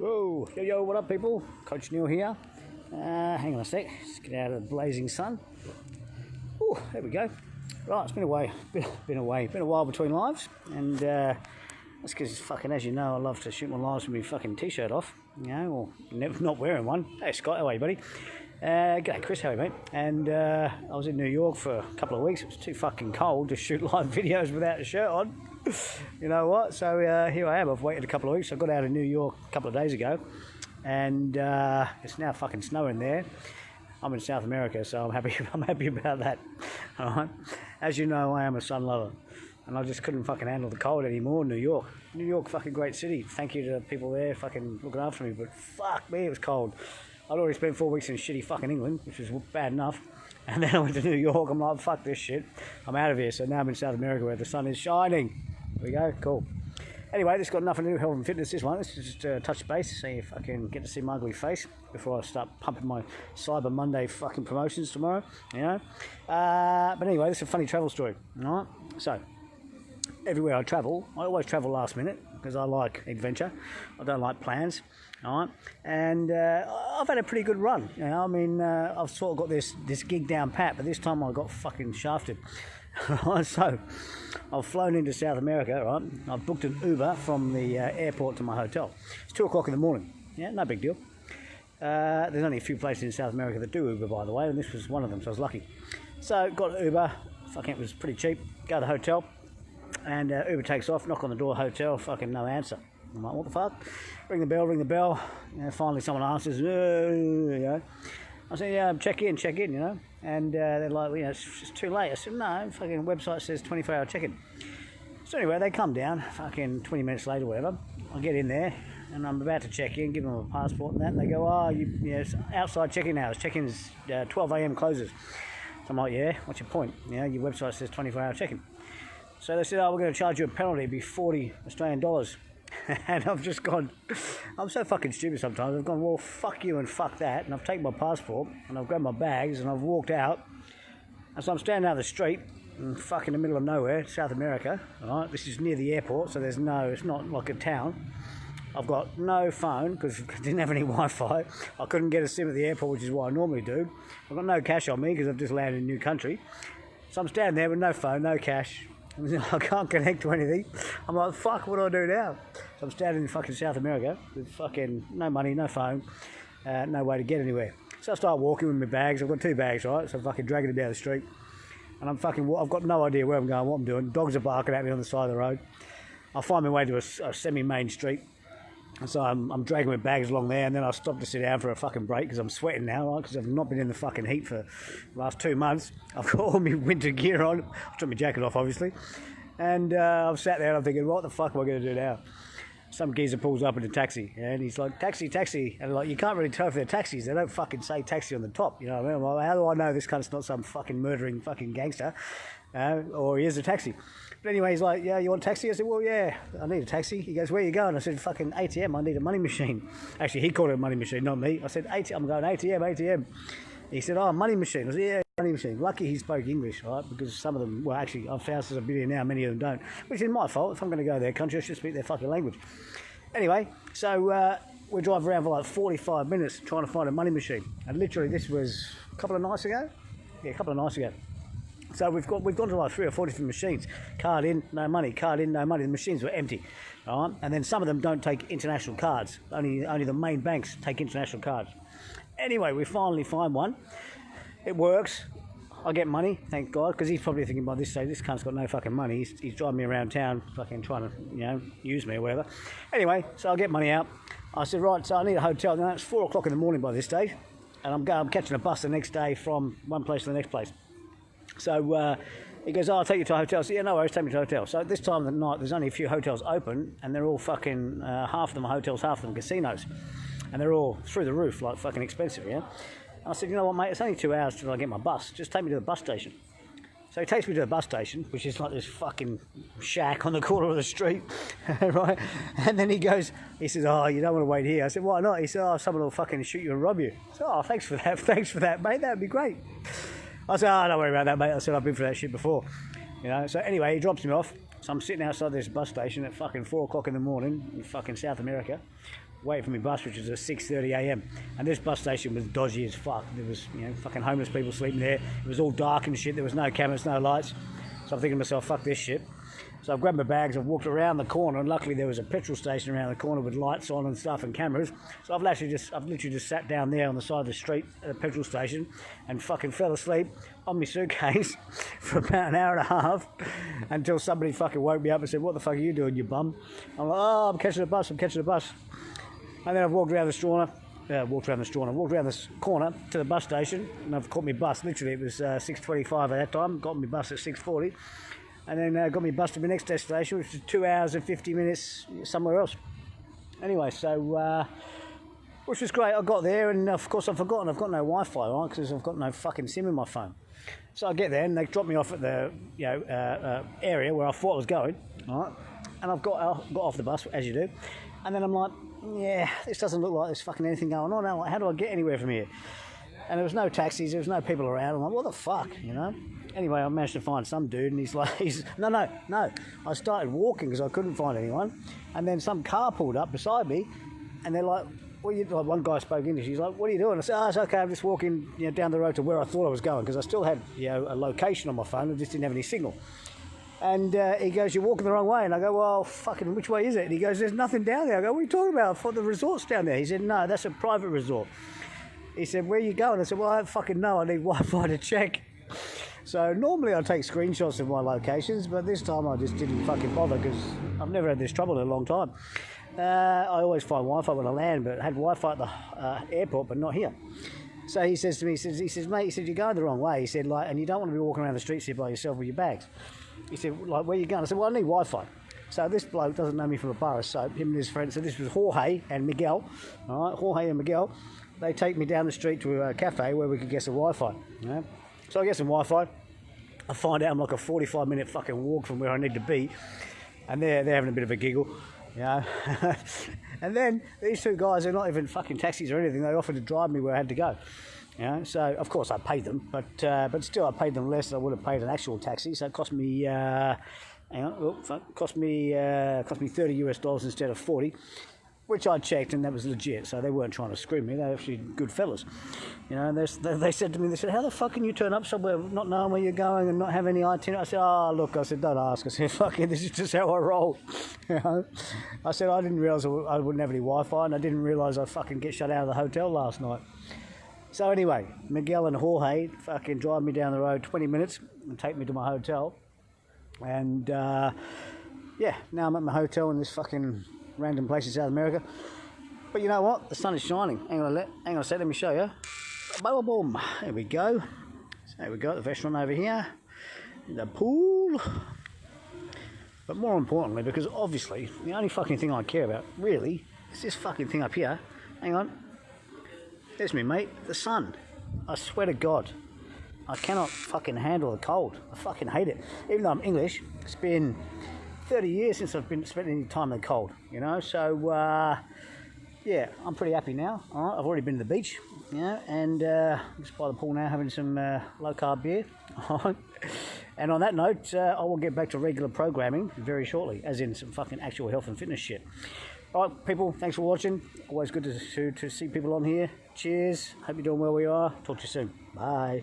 Whoa, yo, what up, people? Coach Neil here. Hang on a sec, let's get out of the blazing sun. Oh, there we go. Right, it's been a while between lives, and that's because fucking, as you know, I love to shoot my lives with my fucking t-shirt off, you know, or not wearing one. Hey Scott, how are you, buddy? G'day Chris, how are you, mate? And I was in New York for a couple of weeks. It was too fucking cold to shoot live videos without a shirt on. You know what? So here I am. I've waited a couple of weeks. I got out of New York a couple of days ago, and it's now fucking snowing there. I'm in South America, so I'm happy about that. All right. As you know, I am a sun lover, and I just couldn't fucking handle the cold anymore. New York, fucking great city. Thank you to the people there, fucking looking after me. But fuck me, it was cold. I'd already spent 4 weeks in shitty fucking England, which was bad enough. And then I went to New York. I'm like, fuck this shit. I'm out of here. So now I'm in South America where the sun is shining. There we go. Cool. Anyway, this got nothing to do with health and fitness, this one. This is just touch base, see if I can get to see my ugly face before I start pumping my Cyber Monday fucking promotions tomorrow, you know. But anyway, this is a funny travel story, all right? So, everywhere I travel, I always travel last minute because I like adventure. I don't like plans, all right? And I've had a pretty good run, you know. I mean, I've sort of got this gig down pat, but this time I got fucking shafted. So, I've flown into South America, right? I've booked an Uber from the airport to my hotel. It's 2 o'clock in the morning. Yeah, no big deal. There's only a few places in South America that do Uber, by the way, and this was one of them, so I was lucky. So, got an Uber. Fucking, it was pretty cheap. Go to the hotel, and Uber takes off. Knock on the door, hotel. Fucking no answer. I'm like, what the fuck? Ring the bell. You know, finally, someone answers. You know. I said, yeah, check in, you know. And they're like, well, you know, it's too late. I said, no, fucking website says 24-hour check-in. So anyway, they come down, fucking 20 minutes later, whatever. I get in there, and I'm about to check in, give them a passport and that. And they go, oh, you know, it's outside check-in hours. Check-in's 12 a.m. closes. So I'm like, yeah, what's your point? You know, your website says 24-hour check-in. So they said, oh, we're going to charge you a penalty. It'd be 40 Australian dollars. And I've just gone, I'm so fucking stupid sometimes. I've gone, well, fuck you and fuck that. And I've taken my passport and I've grabbed my bags and I've walked out. And so I'm standing out the street in fucking the middle of nowhere, South America. All right, this is near the airport, so it's not like a town. I've got no phone because I didn't have any Wi-Fi. I couldn't get a SIM at the airport, which is what I normally do. I've got no cash on me because I've just landed in a new country. So I'm standing there with no phone, no cash. I can't connect to anything. I'm like, fuck, what do I do now? So I'm standing in fucking South America with fucking no money, no phone, no way to get anywhere. So I start walking with my bags. I've got 2 bags, right? So I'm fucking dragging them down the street. And I've got no idea where I'm going, what I'm doing. Dogs are barking at me on the side of the road. I find my way to a semi-main street. And so I'm dragging my bags along there, and then I stop to sit down for a fucking break because I'm sweating now, right? Because I've not been in the fucking heat for the last 2 months. I've got all my winter gear on. I've took my jacket off, obviously. And I've sat there and I'm thinking, what the fuck am I going to do now? Some geezer pulls up in a taxi, and he's like, taxi. And like, you can't really tell if they're taxis. They don't fucking say taxi on the top, you know what I mean? I'm like, how do I know this cunt's not some fucking murdering fucking gangster? Or he is a taxi. But anyway, he's like, yeah, you want a taxi? I said, well, yeah, I need a taxi. He goes, where are you going? I said, fucking ATM, I need a money machine. Actually, he called it a money machine, not me. I said, I'm going ATM. He said, oh, money machine. I said, yeah, money machine. Lucky he spoke English, right? Because some of them, well, actually, I've found since I've been here now, many of them don't. Which is my fault. If I'm going to go to their country, I should speak their fucking language. Anyway, so we drive around for like 45 minutes trying to find a money machine. And literally, this was a couple of nights ago. Yeah, a couple of nights ago. So we've gone to like 3 or 4 different machines. Card in, no money. Card in, no money. The machines were empty, all right? And then some of them don't take international cards. Only the main banks take international cards. Anyway, we finally find one. It works. I get money, thank God, because he's probably thinking by this stage, this cunt's got no fucking money. He's driving me around town, fucking trying to, you know, use me or whatever. Anyway, so I get money out. I said, right, so I need a hotel. Now it's 4 o'clock in the morning by this stage, and I'm catching a bus the next day from one place to the next place. So he goes, oh, I'll take you to a hotel. I said, yeah, no worries, take me to a hotel. So at this time of the night, there's only a few hotels open, and they're all fucking, half of them are hotels, half of them casinos. And they're all through the roof, like fucking expensive, yeah? And I said, you know what, mate, it's only 2 hours till I get my bus. Just take me to the bus station. So he takes me to the bus station, which is like this fucking shack on the corner of the street, right? And then he says, oh, you don't want to wait here. I said, why not? He said, oh, someone will fucking shoot you and rob you. I said, oh, thanks for that, mate, that'd be great. I said, oh, don't worry about that, mate. I said, I've been for that shit before. You know, so anyway, he drops me off. So I'm sitting outside this bus station at fucking 4 o'clock in the morning in fucking South America. waiting for my bus, which was at 6:30 a.m. And this bus station was dodgy as fuck. There was, you know, fucking homeless people sleeping there. It was all dark and shit. There was no cameras, no lights. So I'm thinking to myself, fuck this shit. So I've grabbed my bags, I've walked around the corner, and luckily there was a petrol station around the corner with lights on and stuff and cameras. So I've literally just sat down there on the side of the street at a petrol station and fucking fell asleep on my suitcase for about an hour and a half until somebody fucking woke me up and said, "What the fuck are you doing, you bum?" I'm like, "Oh, I'm catching a bus. And then I've walked around this corner to the bus station, and I've caught my bus. Literally, it was 6:25 at that time. Got my bus at 6:40. And then got me bus to my next destination, which is 2 hours and 50 minutes somewhere else. Anyway, so, which was great. I got there, and of course I've forgotten I've got no Wi-Fi, right, because I've got no fucking SIM in my phone. So I get there, and they drop me off at the area where I thought I was going, right, and I've got off the bus, as you do, and then I'm like, yeah, this doesn't look like there's fucking anything going on. Like, how do I get anywhere from here? And there was no taxis, there was no people around. I'm like, what the fuck, you know? Anyway, I managed to find some dude, and he's no. I started walking because I couldn't find anyone, and then some car pulled up beside me, and they're like, "What are you?" Like, one guy spoke English. He's like, "What are you doing?" I said, "Oh, it's okay. I'm just walking, you know, down the road to where I thought I was going because I still had, you know, a location on my phone. I just didn't have any signal." And he goes, "You're walking the wrong way." And I go, "Well, fucking, which way is it?" And he goes, "There's nothing down there." I go, "What are you talking about? I thought the resort's down there." He said, "No, that's a private resort." He said, "Where are you going?" I said, "Well, I don't fucking know. I need Wi-Fi to check." So normally I take screenshots of my locations, but this time I just didn't fucking bother because I've never had this trouble in a long time. I always find Wi-Fi when I land, but I had Wi-Fi at the airport, but not here. So he says to me, he says, "Mate," he said, "you're going the wrong way." He said, "Like, and you don't want to be walking around the streets here by yourself with your bags." He said, "Like, where are you going?" I said, "Well, I need Wi-Fi." So this bloke doesn't know me from a bar of soap, him and his friends. So this was Jorge and Miguel, all right, Jorge and Miguel. They take me down the street to a cafe where we could get some Wi-Fi, you know? So I get some Wi-Fi. I find out I'm like a 45-minute fucking walk from where I need to be, and they're having a bit of a giggle, you know. And then these two guys, they're not even fucking taxis or anything. They offered to drive me where I had to go, you know. So of course I paid them, but still I paid them less than I would have paid an actual taxi. So it cost me, cost me $30 instead of 40. Which I checked, and that was legit, so they weren't trying to screw me. They're actually good fellas, you know. And they said to me, they said, "How the fuck can you turn up somewhere not knowing where you're going and not have any itinerary?" I said, "Oh, look," I said, "don't ask." I said, "Fucking, this is just how I roll." You know? I said, "I didn't realise I wouldn't have any Wi-Fi, and I didn't realise I'd fucking get shut out of the hotel last night." So anyway, Miguel and Jorge fucking drive me down the road 20 minutes and take me to my hotel, and yeah, now I'm at my hotel in this fucking random place in South America. But you know what? The sun is shining. Hang on a sec, let me show you. Boom, boom. There we go. So there we go, the restaurant over here. The pool. But more importantly, because obviously, the only fucking thing I care about, really, is this fucking thing up here. Hang on. There's me, mate. The sun. I swear to God. I cannot fucking handle the cold. I fucking hate it. Even though I'm English, it's been 30 years since I've been spent any time in the cold, you know, so yeah, I'm pretty happy now. All right, I've already been to the beach, you know, and just by the pool now having some low carb beer. And on that note, I will get back to regular programming very shortly, as in some fucking actual health and fitness shit. All right, people, thanks for watching. Always good to see people on here. Cheers. Hope you're doing well where you are. Talk to you soon. Bye.